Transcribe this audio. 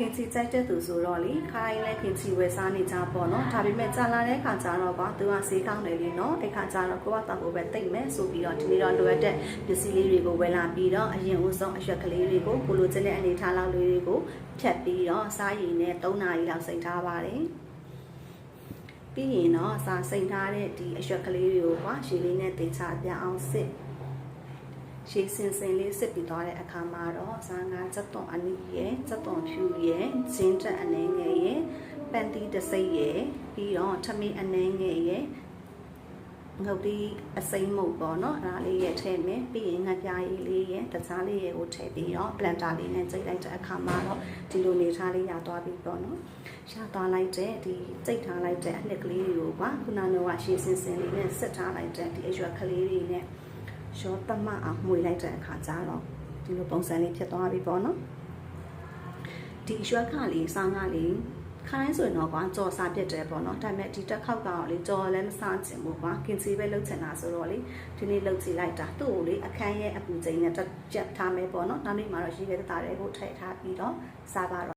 ခင်စီကြိုက်တဲ့သူဆိုတော့လေခိုင်းလဲခင်စီဝယ်စားနေကြပေါ့နော်ဒါပေမဲ့ကြာလာတဲ့ခါကျတော့ပါသူကဈေးကောင်းတယ်လေနော်အဲ့ခါကျတော့ကိုကတောက်ဖို့ပဲတိတ်မယ်ဆိုပြီးတော့ဒီနေ့တော့လိုအပ်တဲ့ပစ္စည်းလေးတွေကိုဝယ်လာပြီးတော့အရင်ဦးဆုံးအရွက်ကလေးတွေကိုကိုလိုချင်တဲ့အနေထားလောက်လေးတွေကိုဖြတ်ပြီးတော့စားရည်နဲ့3နာရီလောက်စိတ်ထားပါတယ်ပြီးရင်တော့စားစိတ်ထားတဲ့ဒီအရွက်ကလေးတွေကိုကွာရေလေးနဲ့တင်ချပြအောင်စစ်ရှေးစင်စင်လေးစစ်ပြီးသွားတဲ့အခါမှာတော့ဇာငါစက်သွန်အနီးရဲ့စက်သွန်ဖြူရဲ့ဂျင်းတက်အနေငယ်ရဲ့ပန်တီတစိမ့်ရဲ့ပြီးတော့ထမင်းအနေငယ်ရဲ့ငုတ်တီးအစိမ့်မုတ်ပေါ့နော်ဒါလေးရဲ့ထည့်မယ်ပြီးရင်ငါပြားရည်လေးရဲ့တခြားလေးရဲ့ကိုထည့်ပြီးတော့ပလန်တာလေးနဲ့ကြိတ်လိုက်တဲ့အခါမှာတော့ဒီလိုနေထားလေးရသွားပြီပေါ့နော်ရသွားလိုက်တဲ့ဒီကြိတ်ထားလိုက်တဲ့အနှစ်ကလေးတွေကိုကခုနကရှေးစင်စင်လေးနဲ့ဆက်ထားလိုက်တဲ့ဒီအရွက်ကလေးတွေနဲ့ရောတမအောင်မှွေလိုက်တဲ့အခါကျတော့ဒီလိုပုံစံလေးဖြစ်သွားပြီပေါ့နော်ဒီရွက်ကလေးစားငါလေးခိုင်းဆိုရင်တော့ကွာကြော်စားပြတ်တယ်ပေါ့နော်ဒါပေမဲ့ဒီတစ်ခေါက်ကတော့လေကြော်လည်းမစားချင်ဘူးကွာကင်စီပဲလှုပ်ချင်တာဆိုတော့လေဒီနေ့လှုပ်ကြည့်လိုက်တာသူ့ကိုလေအခန်းရဲ့အပူချိန်နဲ့ကြက်ထားမယ်ပေါ့နော်နောက်နေ့မှာတော့ရေခဲသားတွေကိုထည့်ထားပြီးတော့စားပါတော့